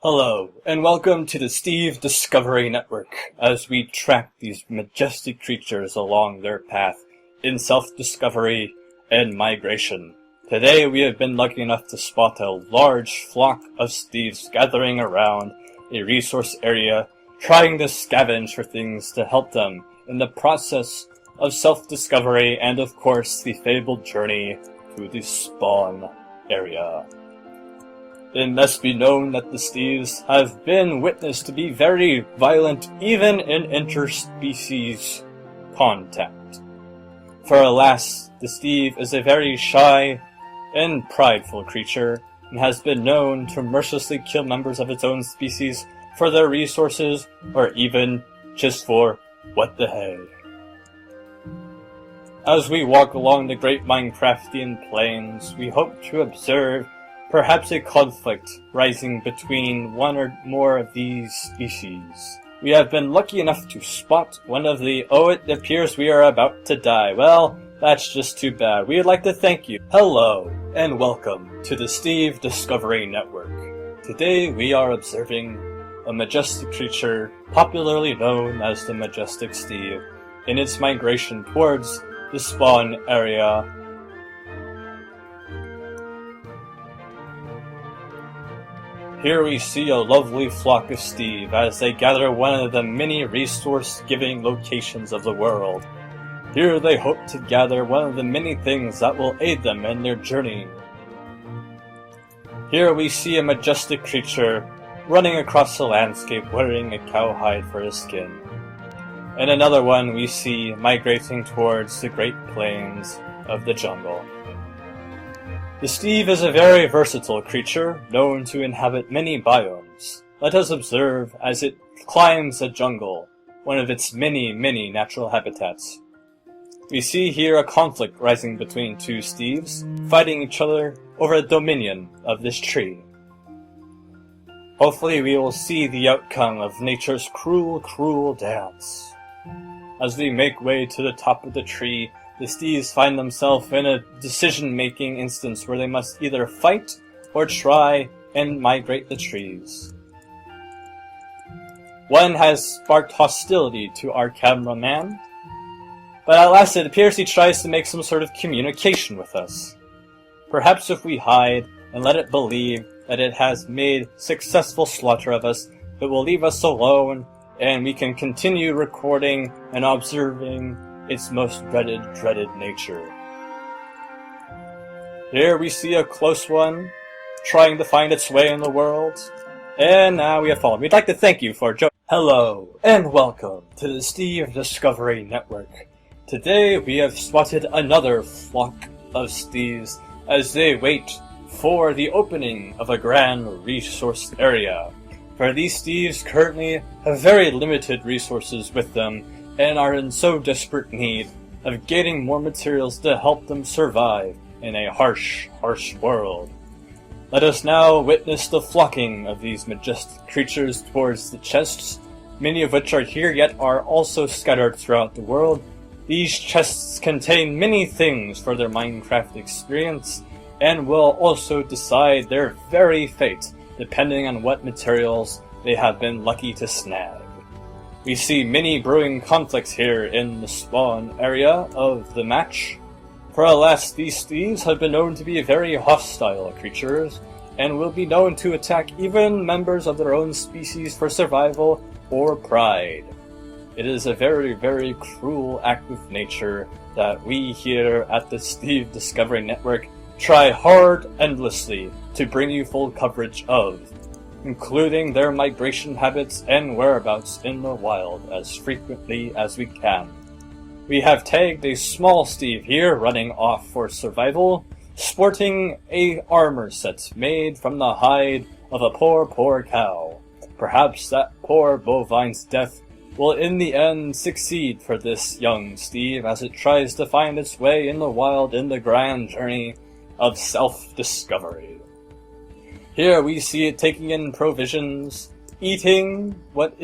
Hello, and welcome to the Steve Discovery Network, as we track these majestic creatures along their path in self-discovery and migration. Today we have been lucky enough to spot a large flock of Steves gathering around a resource area, trying to scavenge for things to help them in the process of self-discovery and, of course, the fabled journey to the spawn area. It must be known that the Steves have been witnessed to be very violent even in interspecies contact. For alas, the Steve is a very shy and prideful creature, and has been known to mercilessly kill members of its own species for their resources, or even just for what the hey. As we walk along the great Minecraftian plains, we hope to observe perhaps a conflict rising between one or more of these species. We have been lucky enough to spot one of the it appears we are about to die. Well, that's just too bad. We would like to thank you. Hello, and welcome to the Steve Discovery Network. Today we are observing a majestic creature popularly known as the Majestic Steve in its migration towards the spawn area. Here we see a lovely flock of Steve as they gather one of the many resource-giving locations of the world. Here they hope to gather one of the many things that will aid them in their journey. Here we see a majestic creature running across the landscape wearing a cowhide for his skin. And another one we see migrating towards the Great Plains of the jungle. The Steve is a very versatile creature, known to inhabit many biomes. Let us observe as it climbs a jungle, one of its many natural habitats. We see here a conflict rising between two Steves, fighting each other over the dominion of this tree. Hopefully we will see the outcome of nature's cruel dance. As we make way to the top of the tree, the Steves find themselves in a decision-making instance where they must either fight or try and migrate the trees. One has sparked hostility to our cameraman, but at last it appears he tries to make some sort of communication with us. Perhaps if we hide and let it believe that it has made successful slaughter of us, it will leave us alone and we can continue recording and observing its most dreaded nature. Here we see a close one, trying to find its way in the world, and now we have fallen. We'd like to thank you for joining. Hello, and welcome to the Steve Discovery Network. Today we have spotted another flock of Steves as they wait for the opening of a grand resource area. For these Steves currently have very limited resources with them, and are in so desperate need of getting more materials to help them survive in a harsh world. Let us now witness the flocking of these majestic creatures towards the chests, many of which are here yet are also scattered throughout the world. These chests contain many things for their Minecraft experience, and will also decide their very fate, depending on what materials they have been lucky to snag. We see many brewing conflicts here in the spawn area of the match. For alas, these Steves have been known to be very hostile creatures, and will be known to attack even members of their own species for survival or pride. It is a very cruel act of nature that we here at the Steve Discovery Network try hard endlessly to bring you full coverage of, including their migration habits and whereabouts in the wild as frequently as we can. We have tagged a small Steve here running off for survival, sporting a armor set made from the hide of a poor cow. Perhaps that poor bovine's death will in the end succeed for this young Steve as it tries to find its way in the wild in the grand journey of self-discovery. Here we see it taking in provisions, eating what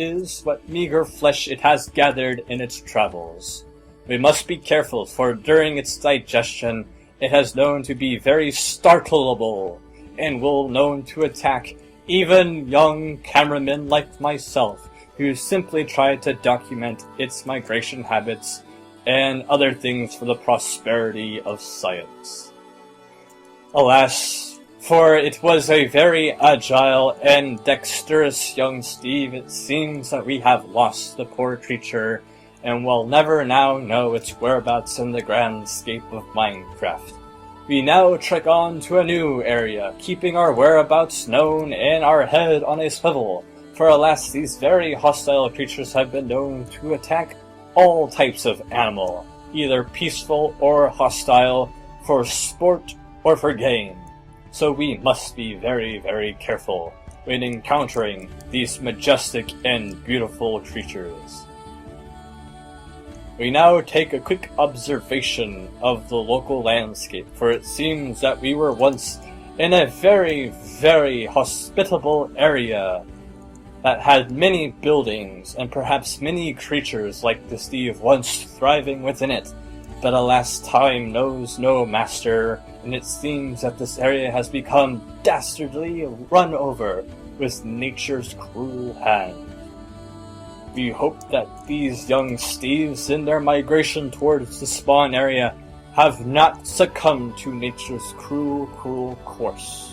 meager flesh it has gathered in its travels. We must be careful, for during its digestion it has known to be very startleable, and will known to attack even young cameramen like myself, who simply try to document its migration habits and other things for the prosperity of science. Alas, for it was a very agile and dexterous young Steve, it seems that we have lost the poor creature and will never now know its whereabouts in the grand scape of Minecraft. We now trek on to a new area, keeping our whereabouts known and our head on a swivel, for alas, these very hostile creatures have been known to attack all types of animal, either peaceful or hostile, for sport or for gain. So we must be very, very careful when encountering these majestic and beautiful creatures. We now take a quick observation of the local landscape, for it seems that we were once in a very, very hospitable area that had many buildings and perhaps many creatures like the Steve once thriving within it. But alas, time knows no master, and it seems that this area has become dastardly run over with nature's cruel hand. We hope that these young Steves in their migration towards the spawn area have not succumbed to nature's cruel course.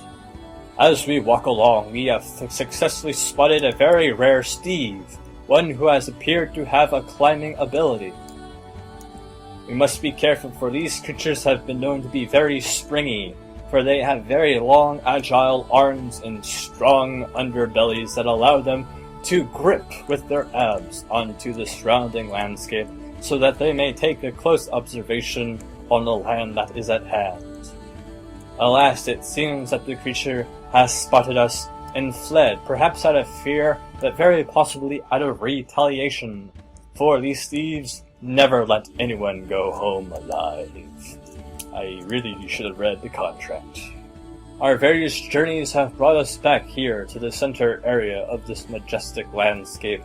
As we walk along, we have successfully spotted a very rare Steve, one who has appeared to have a climbing ability. We must be careful, for these creatures have been known to be very springy, for they have very long, agile arms and strong underbellies that allow them to grip with their abs onto the surrounding landscape so that they may take a close observation on the land that is at hand. Alas, it seems that the creature has spotted us and fled, perhaps out of fear, but very possibly out of retaliation, for these thieves never let anyone go home alive. I really should have read the contract. Our various journeys have brought us back here to the center area of this majestic landscape,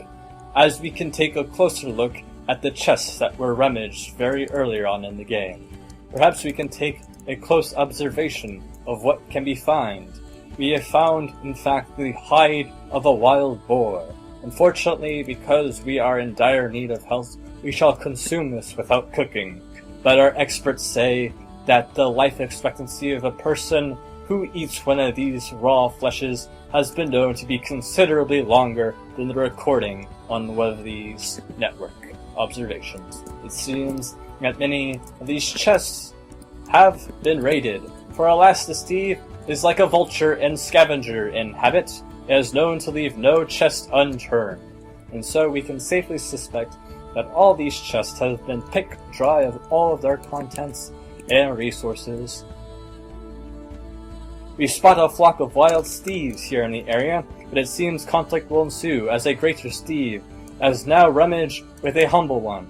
as we can take a closer look at the chests that were rummaged very earlier on in the game. Perhaps we can take a close observation of what can be found. We have found, in fact, the hide of a wild boar. Unfortunately, because we are in dire need of health, we shall consume this without cooking. But our experts say that the life expectancy of a person who eats one of these raw fleshes has been known to be considerably longer than the recording on one of these network observations. It seems that many of these chests have been raided, for alas, the Steve is like a vulture and scavenger in habit, and is known to leave no chest unturned, and so we can safely suspect that all these chests have been picked dry of all of their contents and resources. We spot a flock of wild Steves here in the area, but it seems conflict will ensue as a greater Steve has now rummaged with a humble one.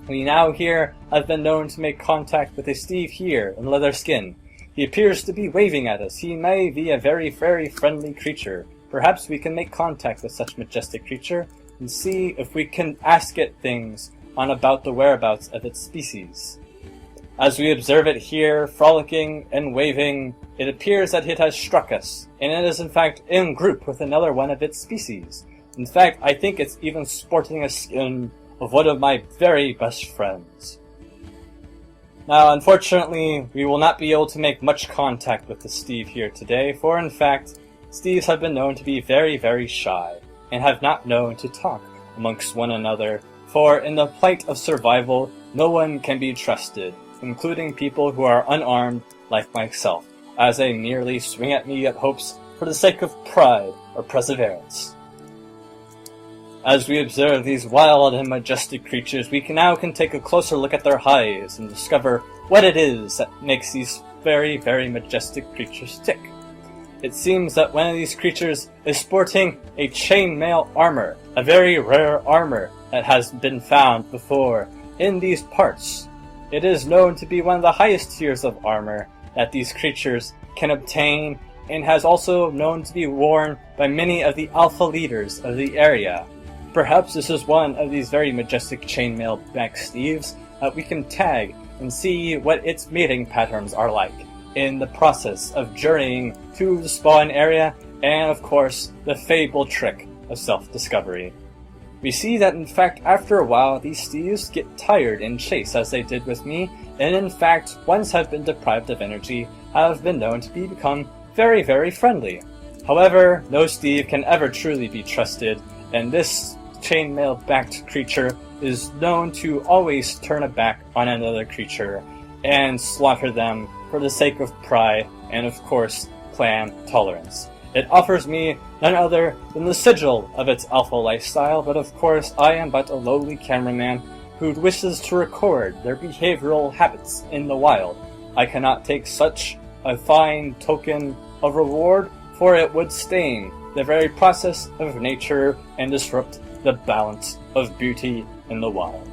We now here have been known to make contact with a Steve here in leather skin. He appears to be waving at us. He may be a very, very friendly creature. Perhaps we can make contact with such majestic creature and see if we can ask it things on about the whereabouts of its species. As we observe it here, frolicking and waving, it appears that it has struck us, and it is in fact in group with another one of its species. In fact, I think it's even sporting a skin of one of my very best friends. Now, unfortunately, we will not be able to make much contact with the Steve here today, for in fact, Steves have been known to be very, very shy, and have not known to talk amongst one another, for in the plight of survival, no one can be trusted, including people who are unarmed like myself, as they merely swing at me at hopes for the sake of pride or perseverance. As we observe these wild and majestic creatures, we can take a closer look at their hides and discover what it is that makes these very, very majestic creatures tick. It seems that one of these creatures is sporting a chainmail armor, a very rare armor that has been found before in these parts. It is known to be one of the highest tiers of armor that these creatures can obtain, and has also known to be worn by many of the alpha leaders of the area. Perhaps this is one of these very majestic chainmail back Steves that we can tag and see what its mating patterns are like in the process of journeying to the spawn area and of course, the fabled trick of self-discovery. We see that in fact after a while these Steves get tired and chase as they did with me, and in fact once have been deprived of energy have been known to become very, very friendly. However, no Steve can ever truly be trusted, and this chainmail-backed creature is known to always turn a back on another creature and slaughter them for the sake of pride and of course clan tolerance. It offers me none other than the sigil of its alpha lifestyle, but of course I am but a lowly cameraman who wishes to record their behavioral habits in the wild. I cannot take such a fine token of reward, for it would stain the very process of nature and disrupt the balance of beauty in the wild.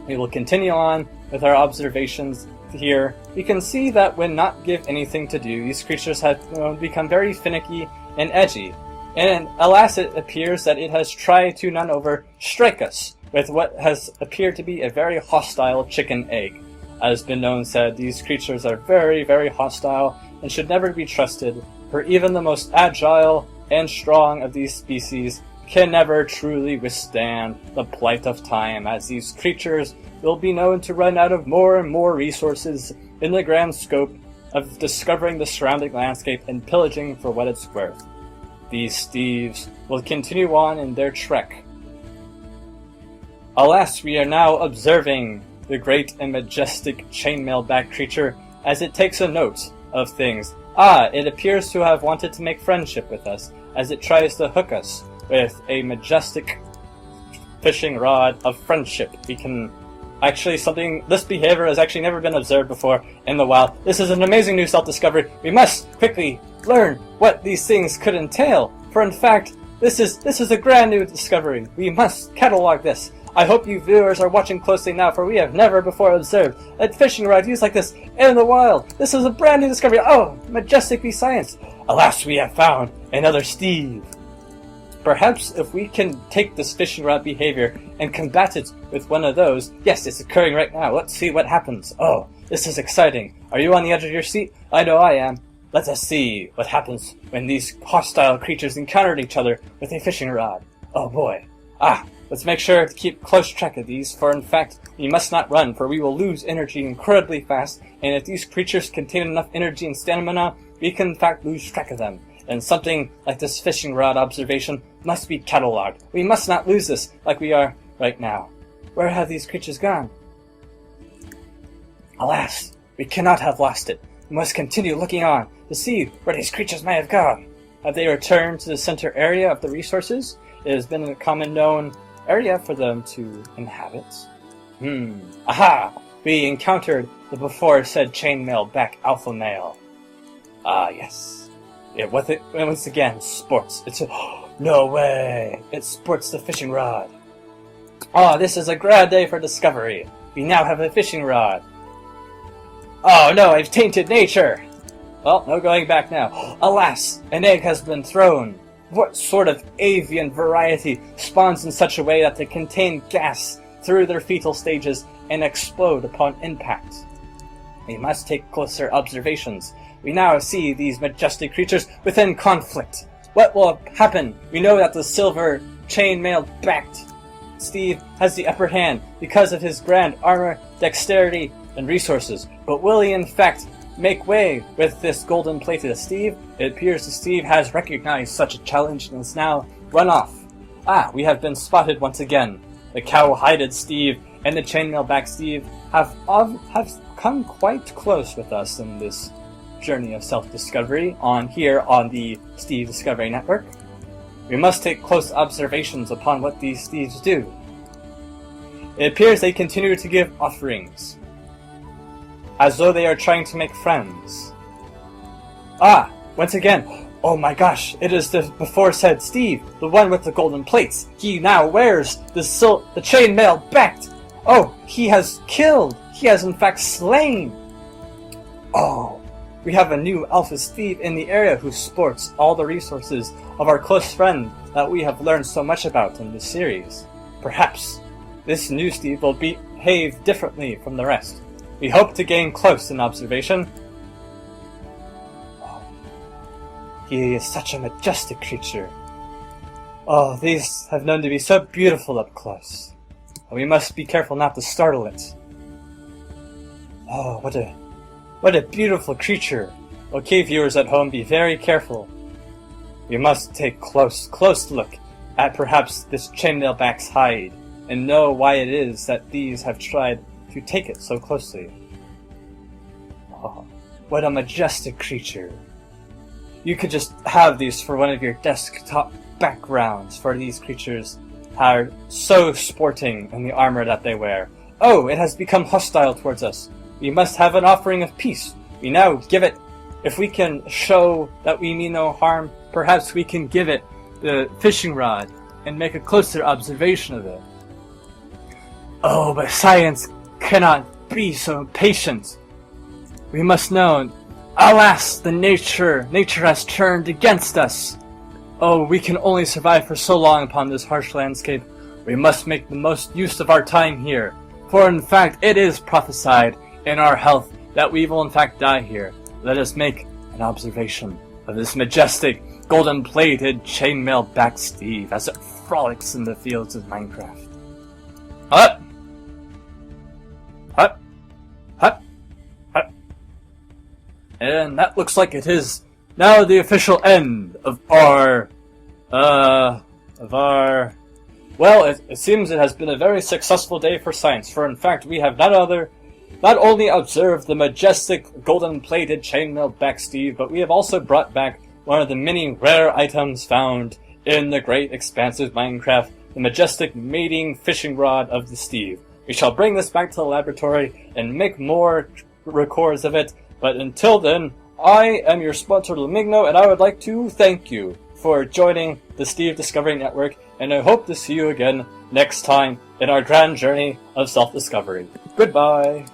We will continue on with our observations here. We can see that when not give anything to do, these creatures have become very finicky and edgy, and alas, it appears that it has tried to none over strike us with what has appeared to be a very hostile chicken egg. As been known said, these creatures are very, very hostile and should never be trusted, for even the most agile and strong of these species can never truly withstand the plight of time, as these creatures will be known to run out of more and more resources in the grand scope of discovering the surrounding landscape and pillaging for what it's worth. These Steves will continue on in their trek. Alas, we are now observing the great and majestic chainmail-back creature as it takes a note of things. It appears to have wanted to make friendship with us as it tries to hook us with a majestic fishing rod of friendship. We can actually this behavior has actually never been observed before in the wild. This is an amazing new self-discovery. We must quickly learn what these things could entail, for in fact, this is a grand new discovery. We must catalog this. I hope you viewers are watching closely now, for we have never before observed a fishing rod used like this in the wild. This is a brand new discovery. Oh, majestic be science. Alas, we have found another Steve. Perhaps if we can take this fishing rod behavior and combat it with one of those. Yes, it's occurring right now. Let's see what happens. Oh, this is exciting. Are you on the edge of your seat? I know I am. Let us see what happens when these hostile creatures encounter each other with a fishing rod. Oh boy. Let's make sure to keep close track of these, for in fact, we must not run, for we will lose energy incredibly fast, and if these creatures contain enough energy and stamina, we can in fact lose track of them. And something like this fishing rod observation must be catalogued. We must not lose this like we are right now. Where have these creatures gone? Alas, we cannot have lost it. We must continue looking on to see where these creatures may have gone. Have they returned to the center area of the resources? It has been a common known area for them to inhabit. Aha! We encountered the before said chainmail-back alpha male. Yes. It once again sports. No way! It sports the fishing rod. This is a grand day for discovery. We now have a fishing rod. Oh no, I've tainted nature! Well, no going back now. Alas, an egg has been thrown. What sort of avian variety spawns in such a way that they contain gas through their fetal stages and explode upon impact? We must take closer observations. We now see these majestic creatures within conflict. What will happen? We know that the silver chainmail-backed Steve has the upper hand because of his grand armor, dexterity, and resources. But will he in fact make way with this golden-plated Steve? It appears the Steve has recognized such a challenge and is now run off. We have been spotted once again. The cow-hided Steve and the chainmail-back Steve have come quite close with us in this journey of self-discovery here on the Steve Discovery Network. We must take close observations upon what these Steves do. It appears they continue to give offerings, as though they are trying to make friends. Once again, oh my gosh, it is the before said Steve, the one with the golden plates. He now wears the chainmail backed. Oh, he has killed. He has in fact slain. Oh, we have a new Alpha Steve in the area who sports all the resources of our close friend that we have learned so much about in this series. Perhaps this new Steve will behave differently from the rest. We hope to gain close in observation. He is such a majestic creature. Oh, these have known to be so beautiful up close. We must be careful not to startle it. Oh, what a beautiful creature. Okay, viewers at home, be very careful. We must take close look at perhaps this chainmailback's hide, and know why it is that these have tried to take it so closely. Oh, what a majestic creature. You could just have these for one of your desktop backgrounds, for these creatures are so sporting in the armor that they wear. Oh, it has become hostile towards us. We must have an offering of peace. We now give it, if we can show that we mean no harm, perhaps we can give it the fishing rod and make a closer observation of it. Oh, but science cannot be so patient. We must know, alas, the nature has turned against us. Oh, we can only survive for so long upon this harsh landscape. We must make the most use of our time here, for in fact it is prophesied in our health that we will in fact die here. Let us make an observation of this majestic, golden-plated chainmail-back Steve as it frolics in the fields of Minecraft. Hut! Hut! Hut! Hut! And that looks like it is now the official end of our... Well, it seems it has been a very successful day for science, for in fact we have not only observed the majestic golden-plated chainmail-back Steve, but we have also brought back one of the many rare items found in the great expansive Minecraft, the majestic mating fishing rod of the Steve. We shall bring this back to the laboratory and make more records of it, but until then, I am your sponsor Lamigno, and I would like to thank you for joining the Steve Discovery Network, and I hope to see you again next time in our grand journey of self-discovery. Goodbye!